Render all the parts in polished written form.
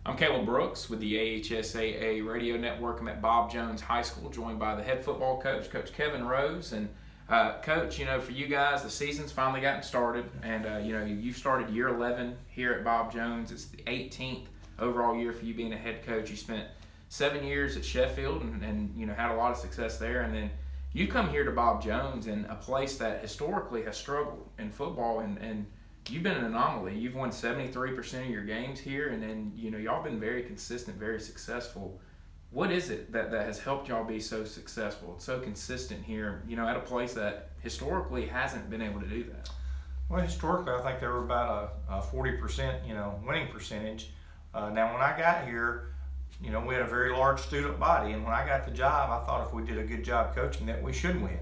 I'm Caleb Brooks with the AHSAA Radio Network. I'm at Bob Jones High School, joined by the head football coach, Coach Kevin Rose. And Coach, for you guys, the season's finally gotten started, and you've started year 11 here at Bob Jones. It's the 18th overall year for you being a head coach. You spent 7 years at Sheffield and had a lot of success there, and then you come here to Bob Jones, and a place that historically has struggled in football, and you've been an anomaly. You've won 73% of your games here, and then y'all been very consistent, very successful. What is it that has helped y'all be so successful, so consistent here, at a place that historically hasn't been able to do that? Well, historically, I think they were about a 40%, winning percentage. Now, when I got here, we had a very large student body, and when I got the job, I thought if we did a good job coaching that we should win.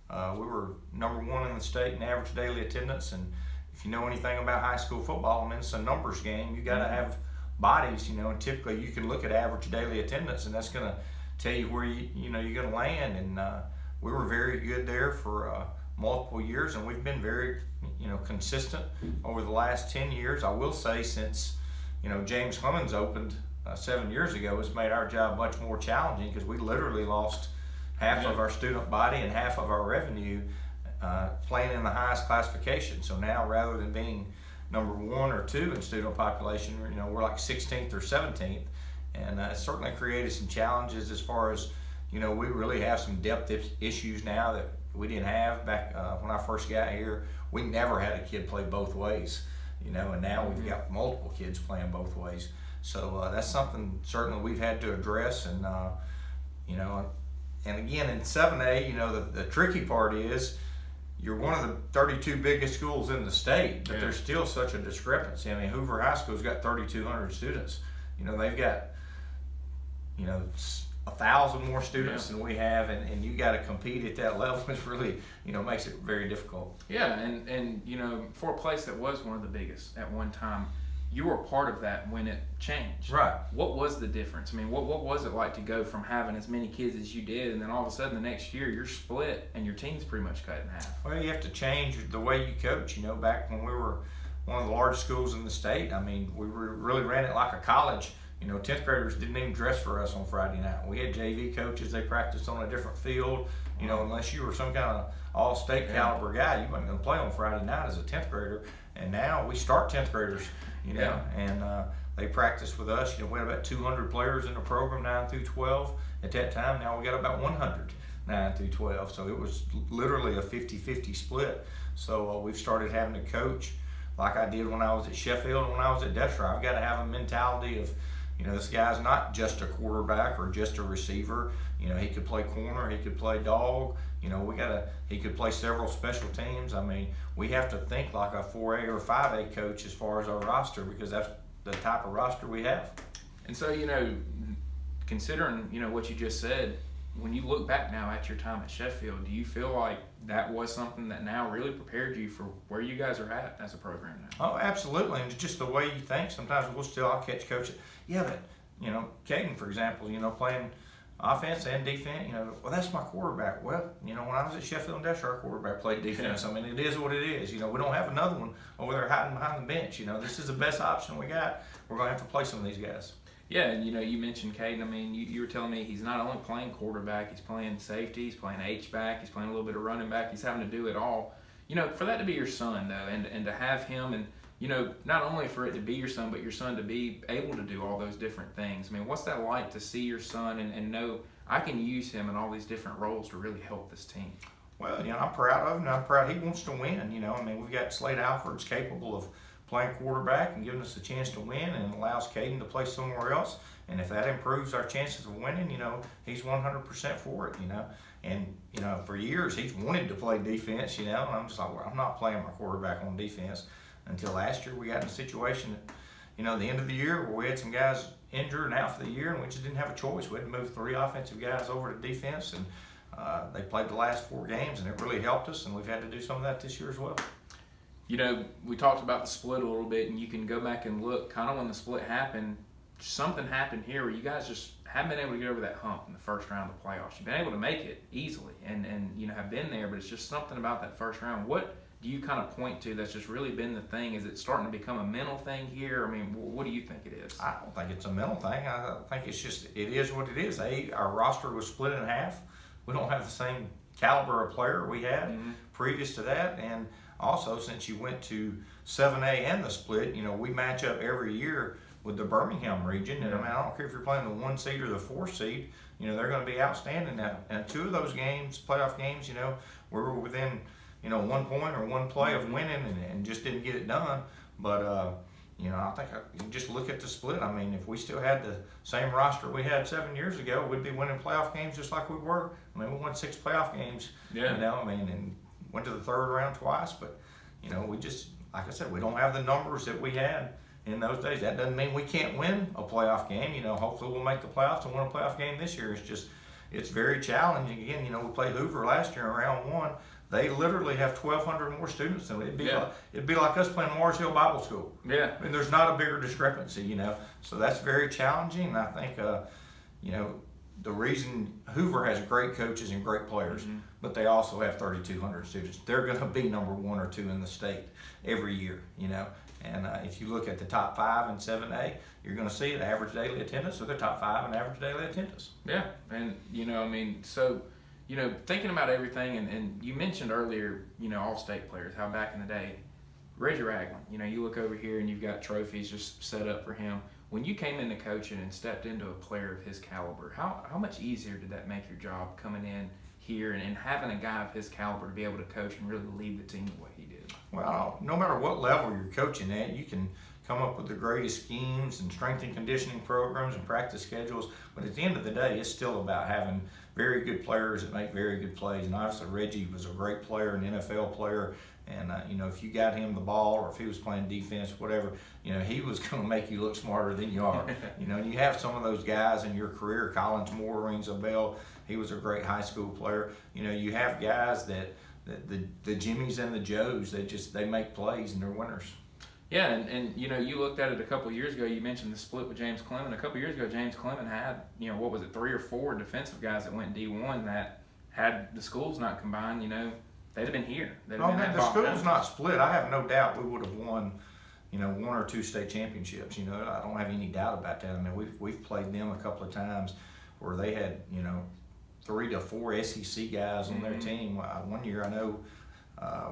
We were number one in the state in average daily attendance, and if you know anything about high school football, it's a numbers game. You got to have bodies, and typically you can look at average daily attendance, and that's going to tell you where you're going to land. And we were very good there for multiple years, and we've been very, consistent over the last 10 years. I will say since, James Clemens opened 7 years ago, it's made our job much more challenging because we literally lost half of our student body and half of our revenue playing in the highest classification. So now, rather than being number 1 or 2 in student population, we're like 16th or 17th, and it certainly created some challenges as far as, we really have some depth issues now that we didn't have back when I first got here. We never had a kid play both ways, and now we've got multiple kids playing both ways. So that's something certainly we've had to address, and and again in 7A, the tricky part is you're one of the 32 biggest schools in the state, but there's still such a discrepancy. Hoover High School's got 3,200 students. They've got 1,000 more students than we have, and you got to compete at that level. It's really makes it very difficult. Yeah, and for a place that was one of the biggest at one time, you were part of that when it changed. Right. What was the difference? What was it like to go from having as many kids as you did, and then all of a sudden the next year you're split and your team's pretty much cut in half? Well, you have to change the way you coach. Back when we were one of the largest schools in the state, we really ran it like a college. 10th graders didn't even dress for us on Friday night. We had JV coaches, they practiced on a different field. Unless you were some kind of all-state caliber guy, you weren't going to play on Friday night as a 10th grader. And now we start 10th graders, and they practice with us. We had about 200 players in the program, 9 through 12 at that time. Now we got about 100, 9 through 12. So it was literally a 50-50 split. So we've started having to coach like I did when I was at Sheffield and when I was at Desher. I've got to have a mentality of, this guy's not just a quarterback or just a receiver. He could play corner, he could play dog. He could play several special teams. We have to think like a 4A or 5A coach as far as our roster, because that's the type of roster we have. And so, considering, what you just said, when you look back now at your time at Sheffield, do you feel like that was something that now really prepared you for where you guys are at as a program now? Oh, absolutely. And just the way you think. Sometimes I'll catch coaches. Yeah, but, Caden, for example, playing offense and defense, well, that's my quarterback. Well, when I was at Sheffield and Desher, our quarterback played defense. It is what it is. We don't have another one over there hiding behind the bench. This is the best option we got. We're going to have to play some of these guys. Yeah, and you mentioned Caden. You were telling me he's not only playing quarterback, he's playing safety, he's playing H-back, he's playing a little bit of running back, he's having to do it all. For that to be your son, though, and to have him, and not only for it to be your son, but your son to be able to do all those different things. What's that like to see your son and know I can use him in all these different roles to really help this team? Well, I'm proud of him. I'm proud he wants to win. We've got Slade Alford's capable of playing quarterback and giving us a chance to win, and allows Caden to play somewhere else. And if that improves our chances of winning, he's 100% for it, And, for years he's wanted to play defense, and I'm just like, well, I'm not playing my quarterback on defense. Until last year we got in a situation at the end of the year where we had some guys injured and out for the year, and we just didn't have a choice. We had to move 3 offensive guys over to defense, and they played the last 4 games, and it really helped us, and we've had to do some of that this year as well. We talked about the split a little bit, and you can go back and look kind of when the split happened. Something happened here where you guys just haven't been able to get over that hump in the first round of the playoffs. You've been able to make it easily and have been there, but it's just something about that first round. What do you kind of point to that's just really been the thing? Is it starting to become a mental thing here? I mean, what do you think it is? I don't think it's a mental thing. I think it's just, it is what it is. Our roster was split in half. We don't have the same caliber of player we had previous to that. And also, since you went to 7A and the split, we match up every year with the Birmingham region. And I mean, I don't care if you're playing the 1 seed or the 4 seed, they're going to be outstanding now. And 2 of those games, playoff games, we were within, 1 point or 1 play of winning and just didn't get it done. But, I think you just look at the split. I mean, if we still had the same roster we had 7 years ago, we'd be winning playoff games just like we were. I mean, we won 6 playoff games, and went to the 3rd round twice. But, we just, like I said, we don't have the numbers that we had in those days. That doesn't mean we can't win a playoff game. Hopefully we'll make the playoffs and win a playoff game this year. It's very challenging. Again, we played Hoover last year in round 1. They literally have 1,200 more students than we. It'd be like us playing Mars Hill Bible School. Yeah. I mean, there's not a bigger discrepancy, So that's very challenging. And I think, the reason Hoover has great coaches and great players, but they also have 3,200 students. They're going to be number 1 or 2 in the state every year, And if you look at the top 5 in 7A, you're going to see it, average daily attendance, or the top 5 in average daily attendance. Yeah, and so thinking about everything, and you mentioned earlier, all-state players, how back in the day, Reggie Ragland, you look over here and you've got trophies just set up for him. When you came into coaching and stepped into a player of his caliber, how much easier did that make your job coming in here and having a guy of his caliber to be able to coach and really lead the team the way he did? Well, no matter what level you're coaching at, you can come up with the greatest schemes and strength and conditioning programs and practice schedules, but at the end of the day, it's still about having very good players that make very good plays. And obviously Reggie was a great player, an NFL player, and if you got him the ball or if he was playing defense, whatever, he was going to make you look smarter than you are. And you have some of those guys in your career. Collins Moore rings a bell. He was a great high school player. You have guys that the Jimmies and the Joes, they make plays and they're winners. Yeah, and you looked at it a couple of years ago. You mentioned the split with James Clement. A couple of years ago, James Clement had, 3 or 4 defensive guys that went D1 that had the schools not combined, they'd have been here. Had the schools not split, I have no doubt we would have won, 1 or 2 state championships. I don't have any doubt about that. I mean, we've played them a couple of times where they had, 3 to 4 SEC guys on their team. One year I know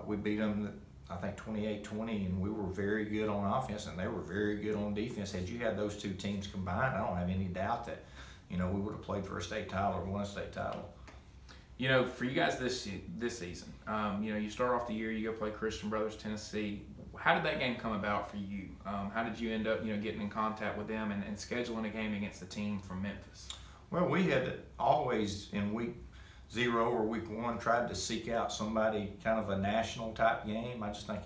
we beat them, I think 28-20, and we were very good on offense, and they were very good on defense. Had you had those 2 teams combined, I don't have any doubt that, we would have played for a state title or won a state title. For you guys this season, you start off the year, you go play Christian Brothers, Tennessee. How did that game come about for you? How did you end up, getting in contact with them and scheduling a game against the team from Memphis? Well, we had always in week 0 or week 1 tried to seek out somebody kind of a national type game. I just think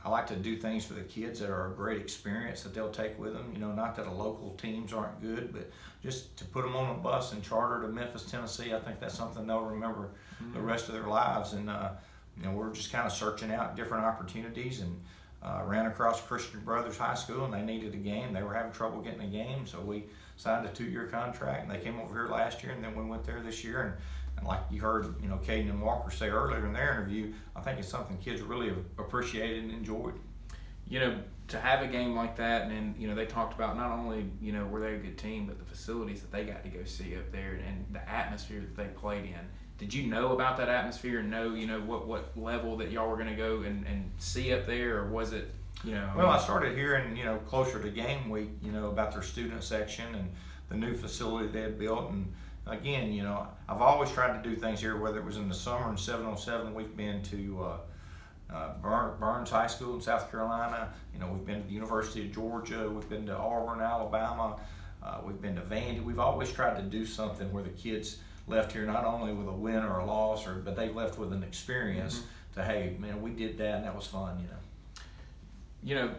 I like to do things for the kids that are a great experience that they'll take with them. Not that the local teams aren't good, but just to put them on a bus and charter to Memphis, Tennessee, I think that's something they'll remember the rest of their lives. And, we're just kind of searching out different opportunities and ran across Christian Brothers High School, and they needed a game. They were having trouble getting a game, so we signed a 2-year contract, and they came over here last year, and then we went there this year. And like you heard, Caden and Walker say earlier in their interview, I think it's something kids really appreciated and enjoyed. To have a game like that, and then, they talked about not only, were they a good team, but the facilities that they got to go see up there and the atmosphere that they played in. Did you know about that atmosphere and know, what level that y'all were going to go and see up there, or was it, Well, I started hearing, closer to game week, about their student section and the new facility they had built. And again, I've always tried to do things here, whether it was in the summer in 707, we've been to Burns High School in South Carolina. We've been to the University of Georgia. We've been to Auburn, Alabama. We've been to Vandy. We've always tried to do something where the kids left here not only with a win or a loss, but they left with an experience to, hey, man, we did that and that was fun,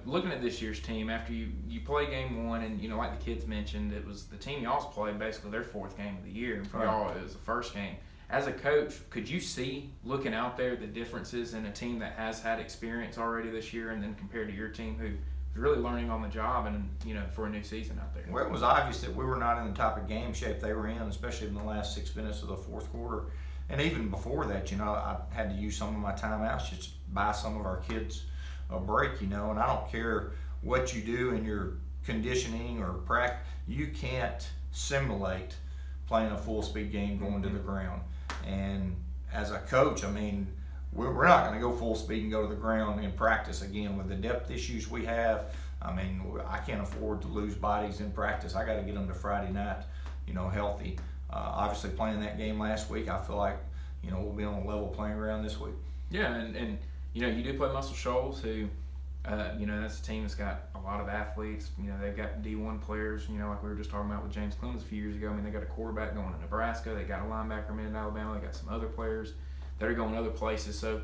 Looking at this year's team, after you play game 1, and, like the kids mentioned, it was the team y'all's played basically their 4th game of the year, and for y'all it was the first game. As a coach, could you see, looking out there, the differences in a team that has had experience already this year and then compared to your team who is really learning on the job and, for a new season out there? Well, it was obvious that we were not in the type of game shape they were in, especially in the last 6 minutes of the 4th quarter. And even before that, I had to use some of my timeouts just to buy some of our kids a break, and I don't care what you do in your conditioning or practice, you can't simulate playing a full speed game going to the ground. And as a coach, we're not going to go full speed and go to the ground in practice again with the depth issues we have. I can't afford to lose bodies in practice. I got to get them to Friday night, healthy. Obviously playing that game last week, I feel like, we'll be on a level playing ground this week. Yeah, and you do play Muscle Shoals, who, that's a team that's got a lot of athletes. They've got D1 players, like we were just talking about with James Clemens a few years ago. They got a quarterback going to Nebraska. They got a linebacker in Alabama. They got some other players that are going other places. So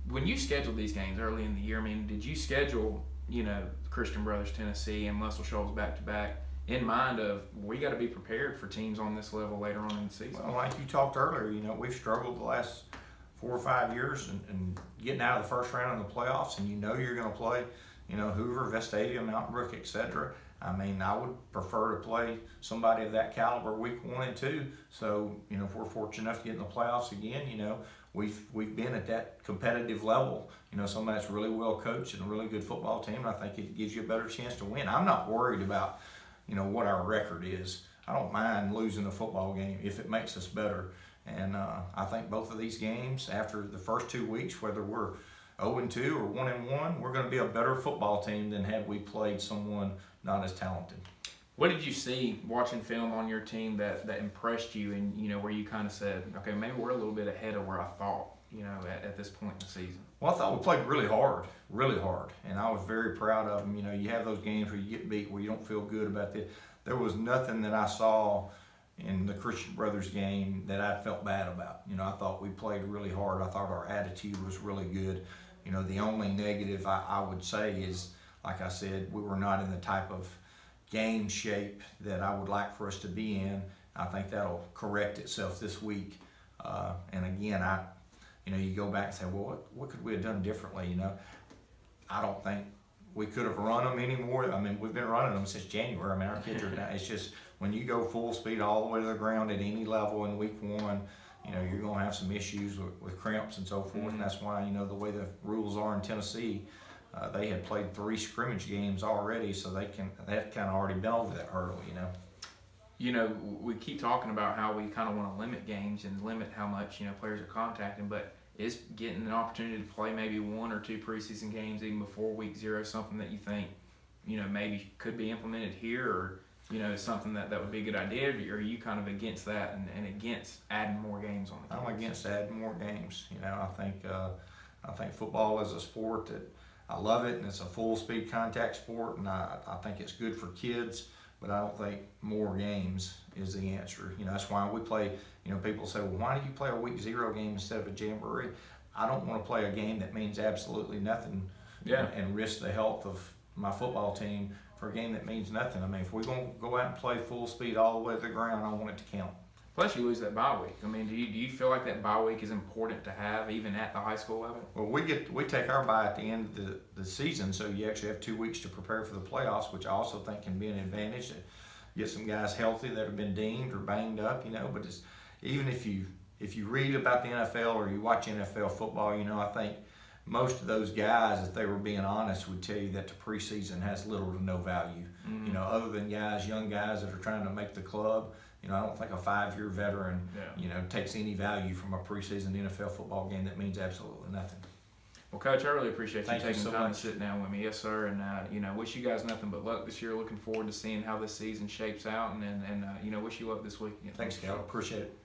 when you scheduled these games early in the year, did you schedule, Christian Brothers, Tennessee, and Muscle Shoals back-to-back in mind of we got to be prepared for teams on this level later on in the season? Well, like you talked earlier, we've struggled the last 4 or 5 years and getting out of the first round in the playoffs, and you're going to play, Hoover, Vestavia, Mountain Brook, etc. I would prefer to play somebody of that caliber week 1 and 2. So, if we're fortunate enough to get in the playoffs again, we've been at that competitive level. Somebody that's really well coached and a really good football team. I think it gives you a better chance to win. I'm not worried about, what our record is. I don't mind losing a football game if it makes us better. And I think both of these games, after the first 2 weeks, whether we're 0-2 or 1-1, we're going to be a better football team than had we played someone not as talented. What did you see watching film on your team that impressed you and, where you kind of said, okay, maybe we're a little bit ahead of where I thought, at this point in the season? Well, I thought we played really hard. And I was very proud of them. You have those games where you get beat, where you don't feel good about it. There was nothing that I saw in the Christian Brothers game that I felt bad about. I thought we played really hard. I thought our attitude was really good. The only negative I would say is, like I said, we were not in the type of game shape that I would like for us to be in. I think that'll correct itself this week. And again, you go back and say, well, what could we have done differently? I don't think we could have run them anymore. We've been running them since January. Our kids are now. It's just when you go full speed all the way to the ground at any level in week 1, you're going to have some issues with cramps and so forth. Mm-hmm. And that's why, the way the rules are in Tennessee, they had played 3 scrimmage games already, so they had kind of already been over that hurdle, We keep talking about how we kind of want to limit games and limit how much, players are contacting, but is getting an opportunity to play maybe 1 or 2 preseason games even before week 0 something that you think, maybe could be implemented here, or, is something that would be a good idea, or are you kind of against that and against adding more games on the games? I'm against adding more games. I think football is a sport that I love it, and it's a full speed contact sport, and I think it's good for kids, but I don't think more games is the answer. That's why we play, people say, well, why do you play a week 0 game instead of a jamboree? I don't want to play a game that means absolutely nothing and risk the health of my football team for a game that means nothing. If we're going to go out and play full speed all the way to the ground, I want it to count. Plus, you lose that bye week. Do you feel like that bye week is important to have even at the high school level? Well, we take our bye at the end of the season, so you actually have 2 weeks to prepare for the playoffs, which I also think can be an advantage to get some guys healthy that have been dinged or banged up. But it's, even if you read about the NFL or you watch NFL football, I think most of those guys, if they were being honest, would tell you that the preseason has little to no value. Mm-hmm. Other than young guys that are trying to make the club. I don't think a 5-year veteran, takes any value from a preseason NFL football game that means absolutely nothing. Well, Coach, I really appreciate you taking so the time much. to sit down with me. Yes, sir. And, wish you guys nothing but luck this year. Looking forward to seeing how this season shapes out, and wish you luck this weekend. Thanks, Cal. Appreciate it.